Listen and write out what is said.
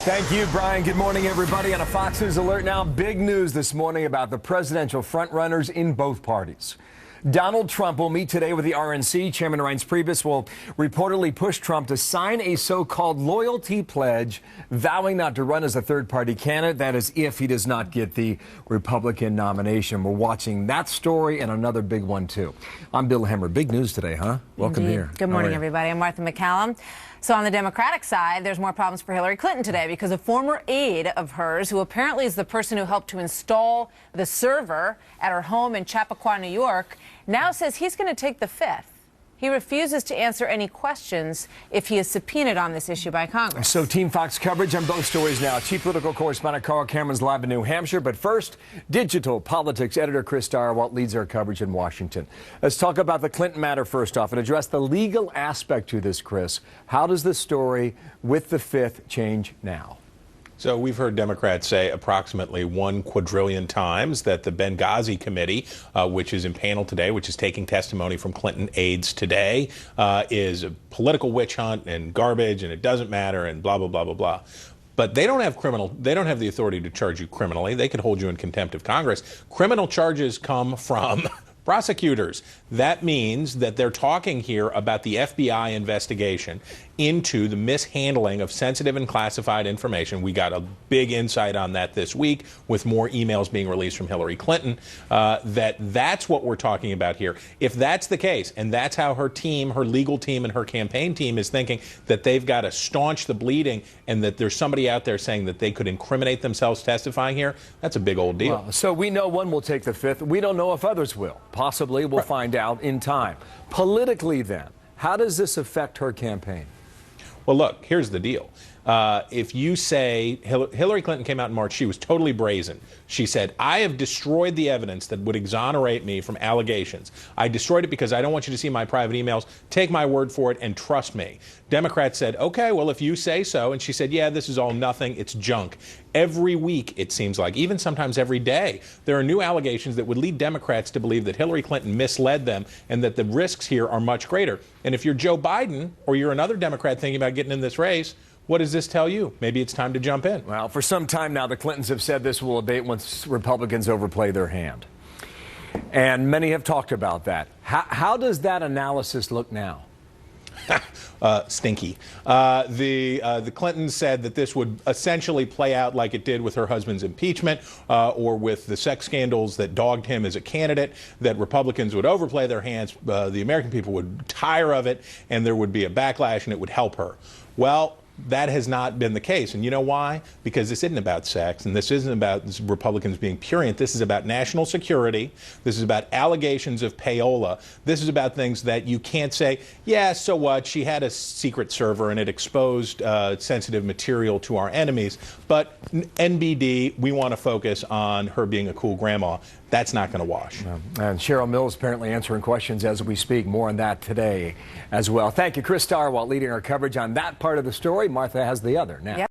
Thank you, Brian. Good morning, everybody. On a Fox News alert now, big news this morning about the presidential frontrunners in both parties. Donald Trump will meet today with the RNC. Chairman Reince Priebus will reportedly push Trump to sign a so-called loyalty pledge, vowing not to run as a third-party candidate. That is, if he does not get the Republican nomination. We're watching that story and another big one, too. I'm Bill Hemmer. Big news today, huh? Welcome here. Good morning, everybody. I'm Martha McCallum. So on the Democratic side, there's more problems for Hillary Clinton today because a former aide of hers, who apparently is the person who helped to install the server at her home in Chappaqua, New York, now says he's going to take the fifth. He refuses to answer any questions if he is subpoenaed on this issue by Congress. So Team Fox coverage on both stories now. Chief political correspondent Carl Cameron's live in New Hampshire. But first, digital politics editor Chris Starwalt leads our coverage in Washington. Let's talk about the Clinton matter first off and address the legal aspect to this, Chris. How does the story with the fifth change now? So we've heard Democrats say approximately 1 quadrillion times that the Benghazi committee, which is in panel today, which is taking testimony from Clinton aides today, is a political witch hunt and garbage and it doesn't matter and blah, blah, blah, blah, blah. But they don't have the authority to charge you criminally. They could hold you in contempt of Congress. Criminal charges come from prosecutors. That means that they're talking here about the FBI investigation into the mishandling of sensitive and classified information. We got a big insight on that this week with more emails being released from Hillary Clinton. That's what we're talking about here. If that's the case, and that's how her team, her legal team, and her campaign team is thinking that they've got to staunch the bleeding and that there's somebody out there saying that they could incriminate themselves testifying here, that's a big old deal. Well, so we know one will take the fifth. We don't know if others will. Possibly we'll find out in time. Politically, then, how does this affect her campaign? Well, look, here's the deal. If you say Hillary Clinton came out in March, she was totally brazen. She said, I have destroyed the evidence that would exonerate me from allegations. I destroyed it because I don't want you to see my private emails. Take my word for it and trust me. Democrats said, OK, well, if you say so. And she said, yeah, this is all nothing. It's junk. Every week, it seems like, even sometimes every day, there are new allegations that would lead Democrats to believe that Hillary Clinton misled them and that the risks here are much greater. And if you're Joe Biden or you're another Democrat thinking about getting in this race, what does this tell you? Maybe it's time to jump in. Well, for some time now, the Clintons have said this will abate once Republicans overplay their hand. And many have talked about that. How does that analysis look now? Stinky. The Clintons said that this would essentially play out like it did with her husband's impeachment or with the sex scandals that dogged him as a candidate, that Republicans would overplay their hands, the American people would tire of it, and there would be a backlash and it would help her. Well, that has not been the case. And you know why? Because this isn't about sex, and this isn't about Republicans being prurient. This is about national security. This is about allegations of payola. This is about things that you can't say, yeah, so what? She had a secret server and it exposed sensitive material to our enemies. But NBD, we want to focus on her being a cool grandma. That's not going to wash. And Cheryl Mills apparently answering questions as we speak. More on that today as well. Thank you, Chris Starwalt, leading our coverage on that part of the story. Martha has the other now. Yep.